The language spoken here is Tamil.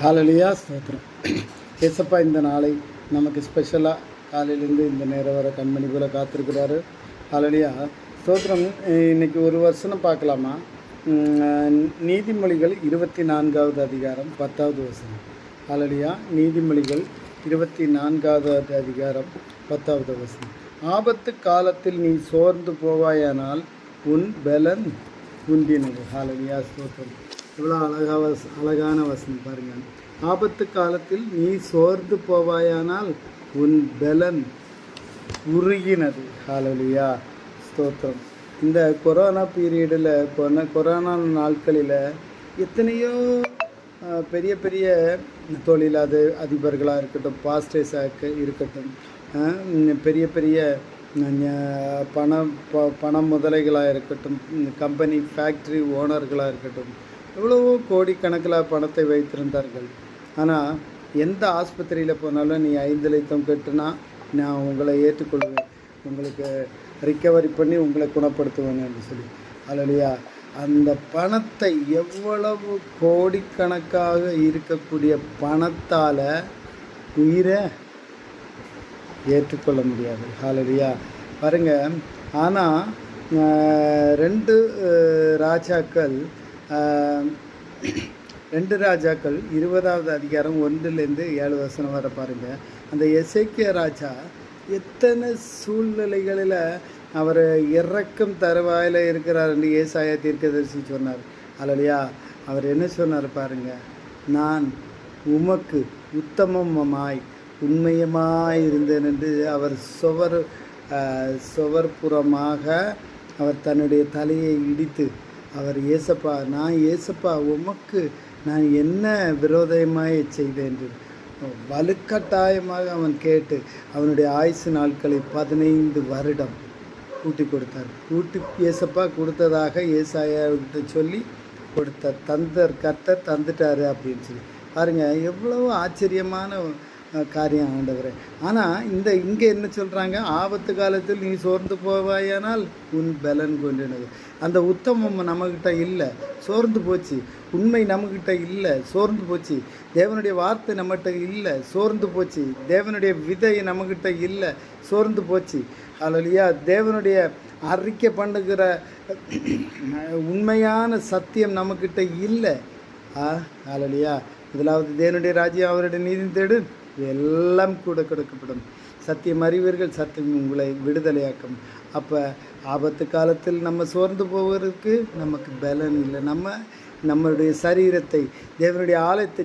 ஹalleluya ஸ்தோத்திரம். ஏசப்பா இந்த நாளை நமக்கு ஸ்பெஷலாக காலையிலேருந்து இந்த நேரம் வர கண்மணி போல் காத்திருக்கிறாரு. ஹalleluya ஸ்தோத்திரம். இன்றைக்கி ஒரு வசனம் பார்க்கலாமா? நீதிமொழிகள் 24வது அதிகாரம் 10வது வசனம். ஹalleluya. நீதிமொழிகள் 24வது அதிகாரம் 10வது வசனம். ஆபத்து காலத்தில் நீ சோர்ந்து போவாயானால் உன் பலன் குன்றினது. ஹalleluya ஸ்தோத்திரம். இவ்வளோ அழகான வசனம் பாருங்கள். ஆபத்து காலத்தில் நீ சோர்ந்து போவாயானால் உன் பலன் உருகினது. ஹalleluya ஸ்தோத்திரம். இந்த கொரோனா பீரியடில் கொரோனா நாட்களில் எத்தனையோ பெரிய பெரிய அதிபர்களாக இருக்கட்டும், பாஸ்டர்ஸாக இருக்கட்டும், பெரிய பெரிய பண முதலைகளாக இருக்கட்டும், கம்பெனி ஃபேக்ட்ரி ஓனர்களாக இருக்கட்டும், எவ்வளவோ கோடிக்கணக்கில் பணத்தை வைத்திருந்தார்கள். ஆனால் எந்த ஆஸ்பத்திரியில் போனாலும் நீ 5 லட்சம் கட்டுனா நான் உங்களை ஏற்றுக்கொள்வேன், உங்களுக்கு ரிக்கவரி பண்ணி உங்களை குணப்படுத்துவேன் என்று சொல்லி. ஹalleluya. அந்த பணத்தை எவ்வளவு கோடிக்கணக்காக இருக்கக்கூடிய பணத்தால் உயிரை ஏற்றுக்கொள்ள முடியாது. ஹalleluya பாருங்கள். ஆனால் 2 ராஜாக்கள் 20வது அதிகாரம் 1-7 வசனம் வர பாருங்கள். அந்த எசேக்கியா ராஜா எத்தனை சூழ்நிலைகளில் அவர் இறக்கும் தருவாயில் இருக்கிறார் என்று ஏசாயா தீர்க்கதரிசி சொன்னார். ஹalleluya. அவர் என்ன சொன்னார் பாருங்கள். நான் உமக்கு உத்தமமாய் உண்மையமாய் இருந்தேன் என்று அவர் சுவர்புறமாக அவர் தன்னுடைய தலையை இடித்து அவர் ஏசப்பா உமக்கு நான் என்ன விரோதமாய் செய்தேன் என்று வலுக்கட்டாயமாக அவன் கேட்டு அவனுடைய ஆயுசு நாட்களை 15 வருடம் கூட்டி கொடுத்தார். ஏசப்பா கொடுத்ததாக ஏசாயாவிட்ட சொல்லி கர்த்தர் தந்துட்டாரு அப்படின்னு சொல்லி பாருங்கள். எவ்வளோ ஆச்சரியமான காரியம் ஆண்டவரே. ஆனால் இங்கே என்ன சொல்கிறாங்க? ஆபத்து காலத்தில் நீ சோர்ந்து போவாயானால் உன் பலன் கொண்டினது. அந்த உத்தமம் நம்மக்கிட்ட இல்லை, சோர்ந்து போச்சு. உண்மை நம்மக்கிட்ட இல்லை, சோர்ந்து போச்சு. தேவனுடைய வார்த்தை நம்மகிட்ட இல்லை, சோர்ந்து போச்சு. தேவனுடைய விதை நம்மக்கிட்ட இல்லை, சோர்ந்து போச்சு. ஹalleluya. தேவனுடைய அறிக்கை பண்ணுகிற உண்மையான சத்தியம் நம்மக்கிட்ட இல்லை. ஹalleluya. முதலாவது தேவனுடைய ராஜ்யம் அவருடைய நீதி தேடு, எல்லாம் கூட கொடுக்கப்படும். சத்தியம் அறிவீர்கள், சத்தியம் உங்களை விடுதலையாக்கும். அப்போ ஆபத்து காலத்தில் நம்ம சோர்ந்து போவதற்கு நமக்கு பலன் இல்லை. நம்மளுடைய சரீரத்தை தேவனுடைய ஆலயத்தை